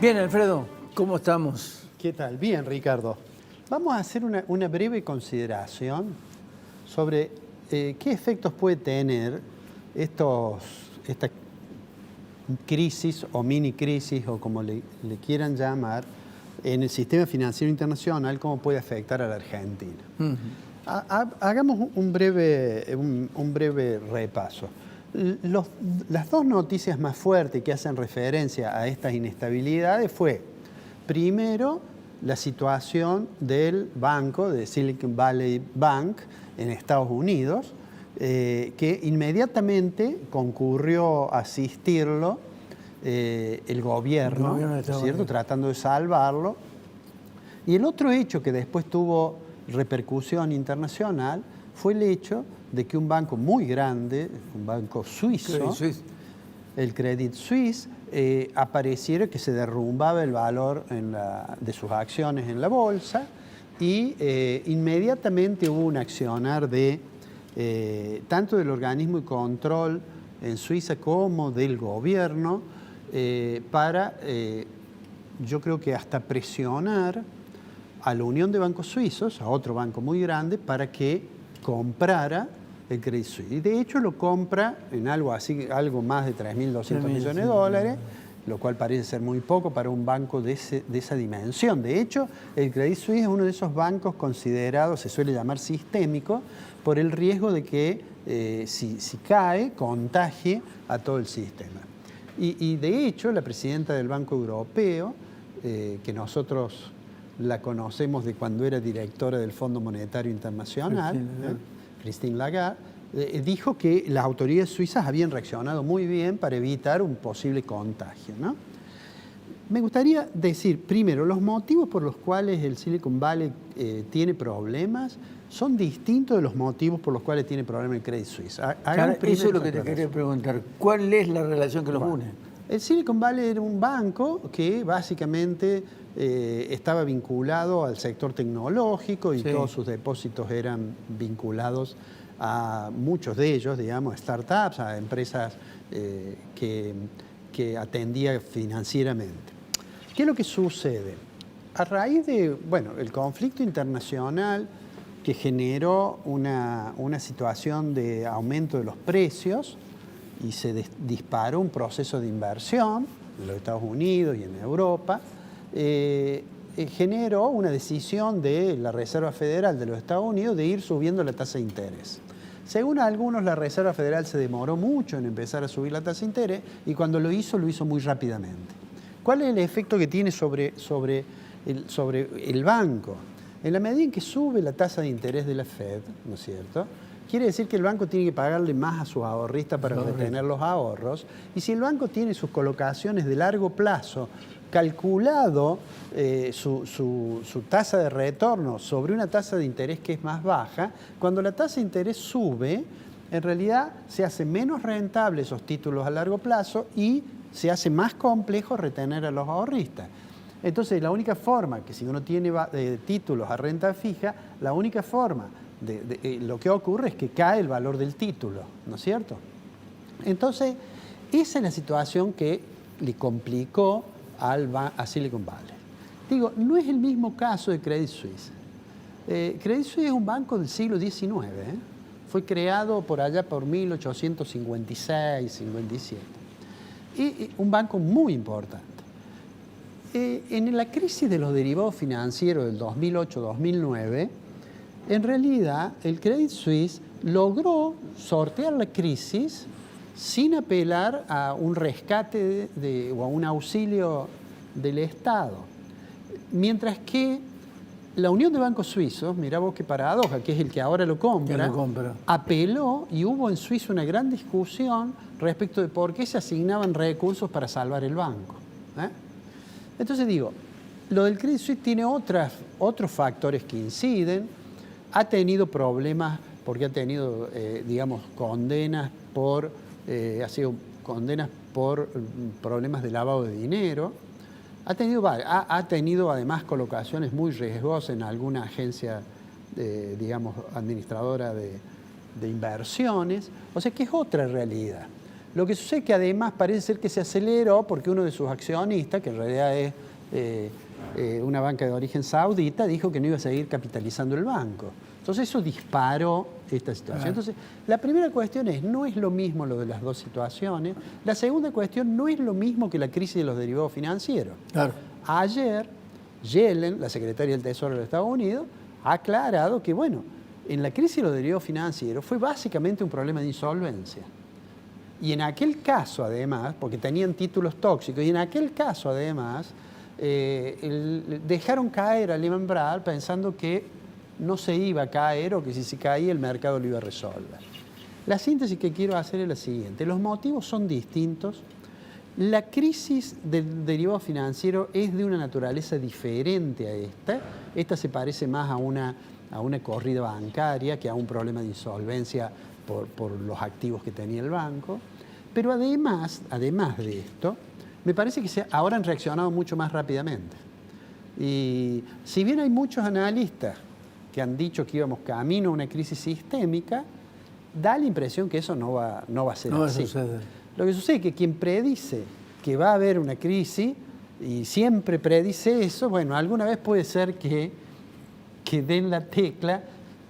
Bien, Alfredo, ¿cómo estamos? ¿Qué tal? Bien, Ricardo. Vamos a hacer una breve consideración sobre qué efectos puede tener esta crisis o mini crisis o como le quieran llamar en el sistema financiero internacional, cómo puede afectar a la Argentina. Hagamos un breve repaso. Las dos noticias más fuertes que hacen referencia a estas inestabilidades fue, primero, la situación del banco, de Silicon Valley Bank, en Estados Unidos, que inmediatamente concurrió a asistirlo el gobierno, ¿cierto?, tratando de salvarlo. Y el otro hecho que después tuvo repercusión internacional fue el hecho de que un banco muy grande, un banco suizo, el Credit Suisse, apareciera que se derrumbaba el valor de sus acciones en la bolsa y inmediatamente hubo un accionar tanto del organismo de control en Suiza como del gobierno para, yo creo que hasta presionar a la Unión de Bancos Suizos, a otro banco muy grande, para que comprara el Credit Suisse. Y de hecho lo compra en algo más de 3.200 millones de dólares, lo cual parece ser muy poco para un banco de esa dimensión. De hecho, el Credit Suisse es uno de esos bancos considerados, se suele llamar sistémico, por el riesgo de que si cae, contagie a todo el sistema. Y de hecho, la presidenta del Banco Europeo, que nosotros la conocemos de cuando era directora del Fondo Monetario Internacional, Christine Lagarde, dijo que las autoridades suizas habían reaccionado muy bien para evitar un posible contagio, ¿no? Me gustaría decir, primero, los motivos por los cuales el Silicon Valley tiene problemas son distintos de los motivos por los cuales tiene problemas el Credit Suisse. Claro, eso es lo que te quería preguntar. ¿Cuál es la relación que los une? El Silicon Valley era un banco que básicamente estaba vinculado al sector tecnológico y todos sus depósitos eran vinculados a muchos de ellos, digamos, startups, a empresas que atendía financieramente. ¿Qué es lo que sucede? A raíz de, el conflicto internacional que generó una situación de aumento de los precios y se disparó un proceso de inversión en los Estados Unidos y en Europa, generó una decisión de la Reserva Federal de los Estados Unidos de ir subiendo la tasa de interés. Según algunos, la Reserva Federal se demoró mucho en empezar a subir la tasa de interés y cuando lo hizo muy rápidamente. ¿Cuál es el efecto que tiene sobre el banco? En la medida en que sube la tasa de interés de la Fed, ¿no es cierto?, quiere decir que el banco tiene que pagarle más a sus ahorristas para retener los ahorros. Y si el banco tiene sus colocaciones de largo plazo, calculado su tasa de retorno sobre una tasa de interés que es más baja, cuando la tasa de interés sube, en realidad se hace menos rentable esos títulos a largo plazo y se hace más complejo retener a los ahorristas. Entonces, la única forma, que si uno tiene títulos a renta fija, la única forma lo que ocurre es que cae el valor del título, ¿no es cierto? Entonces, esa es la situación que le complicó a Silicon Valley. Digo, no es el mismo caso de Credit Suisse. Credit Suisse es un banco del siglo XIX, fue creado por allá por 1856, 57. Y un banco muy importante. En la crisis de los derivados financieros del 2008-2009, en realidad el Credit Suisse logró sortear la crisis sin apelar a un rescate o a un auxilio del Estado. Mientras que la Unión de Bancos Suizos, mirá vos qué paradoja, que es el que ahora lo compra, apeló y hubo en Suiza una gran discusión respecto de por qué se asignaban recursos para salvar el banco. Entonces digo, lo del Credit Suisse tiene otros factores que inciden, ha tenido problemas porque ha tenido, condenas por problemas de lavado de dinero, ha tenido además colocaciones muy riesgosas en alguna agencia, administradora de inversiones, o sea que es otra realidad. Lo que sucede es que además parece ser que se aceleró porque uno de sus accionistas, que en realidad es una banca de origen saudita, dijo que no iba a seguir capitalizando el banco. Entonces eso disparó esta situación. Entonces, la primera cuestión es, no es lo mismo lo de las dos situaciones. La segunda cuestión, no es lo mismo que la crisis de los derivados financieros. Claro. Ayer, Yellen, la secretaria del Tesoro de los Estados Unidos, ha aclarado que, bueno, en la crisis de los derivados financieros fue básicamente un problema de insolvencia. Y en aquel caso, además, porque tenían títulos tóxicos, y en aquel caso, además, dejaron caer a Lehman Brothers pensando que no se iba a caer o que si se caía el mercado lo iba a resolver. La síntesis que quiero hacer es la siguiente. Los motivos son distintos. La crisis del derivado financiero es de una naturaleza diferente a esta. Esta se parece más a una corrida bancaria que a un problema de insolvencia por los activos que tenía el banco. Pero además de esto, me parece que ahora han reaccionado mucho más rápidamente. Y si bien hay muchos analistas que han dicho que íbamos camino a una crisis sistémica, da la impresión que eso no va a ser así. Lo que sucede es que quien predice que va a haber una crisis y siempre predice eso, bueno, alguna vez puede ser que den la tecla,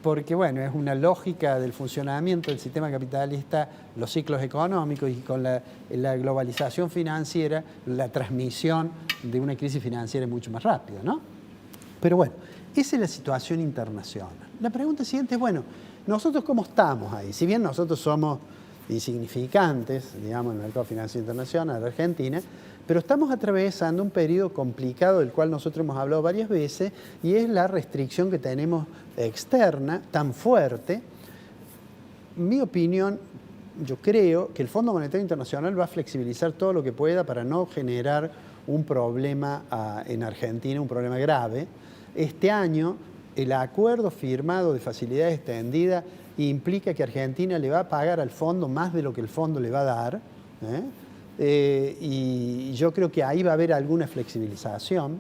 porque bueno, es una lógica del funcionamiento del sistema capitalista, los ciclos económicos, y con la globalización financiera, la transmisión de una crisis financiera es mucho más rápida, ¿no? Pero bueno, esa es la situación internacional. La pregunta siguiente es, bueno, ¿nosotros cómo estamos ahí? Si bien nosotros somos insignificantes, digamos, en el mercado financiero internacional de Argentina, pero estamos atravesando un periodo complicado del cual nosotros hemos hablado varias veces, y es la restricción que tenemos externa tan fuerte. Mi opinión, yo creo que el Fondo Monetario Internacional va a flexibilizar todo lo que pueda para no generar un problema en Argentina, un problema grave. Este año, el acuerdo firmado de facilidad extendida implica que Argentina le va a pagar al fondo más de lo que el fondo le va a dar, y yo creo que ahí va a haber alguna flexibilización.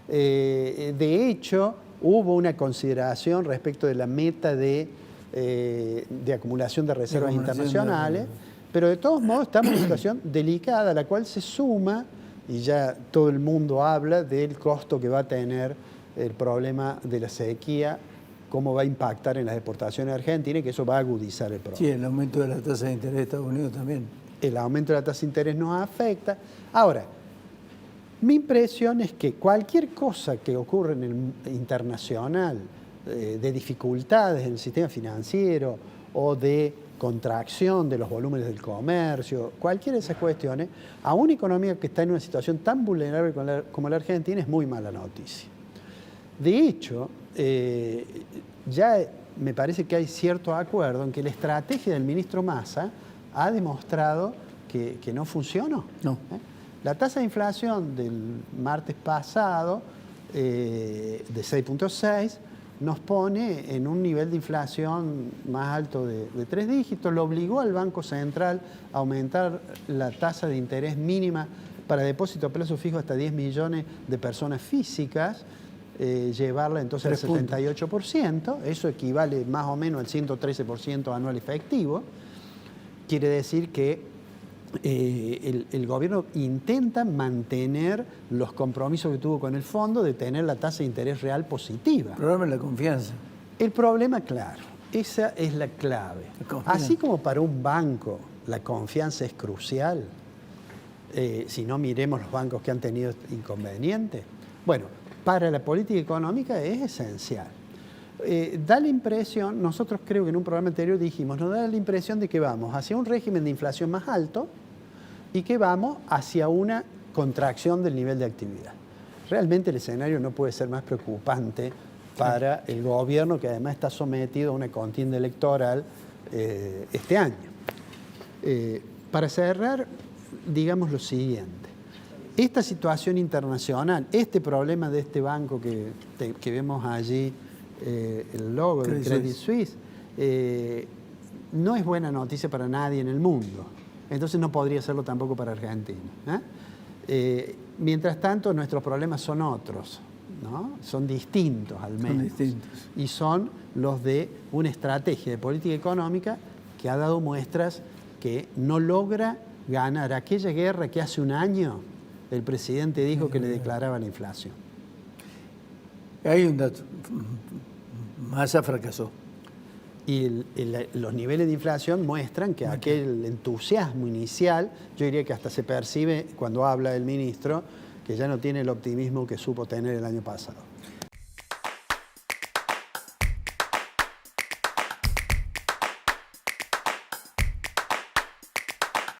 De hecho, hubo una consideración respecto de la meta de acumulación de reservas internacionales, pero de todos modos estamos en una situación delicada, a la cual se suma, y ya todo el mundo habla del costo que va a tener el problema de la sequía, cómo va a impactar en las exportaciones argentinas, y que eso va a agudizar el problema. Sí, el aumento de la tasa de interés de Estados Unidos también. El aumento de la tasa de interés nos afecta. Ahora, mi impresión es que cualquier cosa que ocurra en el internacional, de dificultades en el sistema financiero o de contracción de los volúmenes del comercio, cualquiera de esas cuestiones, a una economía que está en una situación tan vulnerable como la Argentina, es muy mala noticia. De hecho, ya me parece que hay cierto acuerdo en que la estrategia del ministro Massa ha demostrado que no funcionó. No. La tasa de inflación del martes pasado, de 6.6, nos pone en un nivel de inflación más alto de 3 dígitos. Lo obligó al Banco Central a aumentar la tasa de interés mínima para depósito a plazo fijo hasta 10 millones de personas físicas, llevarla entonces al 78%. Eso equivale más o menos al 113% anual efectivo. Quiere decir que el gobierno intenta mantener los compromisos que tuvo con el fondo de tener la tasa de interés real positiva. El problema es la confianza. El problema, claro, esa es la clave. Así como para un banco la confianza es crucial, si no miremos los bancos que han tenido inconvenientes, bueno, para la política económica es esencial. Da la impresión, nosotros creo que en un programa anterior dijimos, nos da la impresión de que vamos hacia un régimen de inflación más alto y que vamos hacia una contracción del nivel de actividad. Realmente el escenario no puede ser más preocupante para el gobierno, que además está sometido a una contienda electoral este año. Para cerrar, digamos lo siguiente. Esta situación internacional, este problema de este banco que vemos allí, el logo de Credit Suisse, no es buena noticia para nadie en el mundo. Entonces no podría serlo tampoco para Argentina. Mientras tanto, nuestros problemas son otros, ¿no? Son distintos al menos. Son distintos. Y son los de una estrategia de política económica que ha dado muestras que no logra ganar aquella guerra que hace un año el presidente dijo que le declaraba la inflación. Hay un dato. Massa fracasó. Y los niveles de inflación muestran que aquel entusiasmo inicial, yo diría que hasta se percibe cuando habla el ministro, que ya no tiene el optimismo que supo tener el año pasado.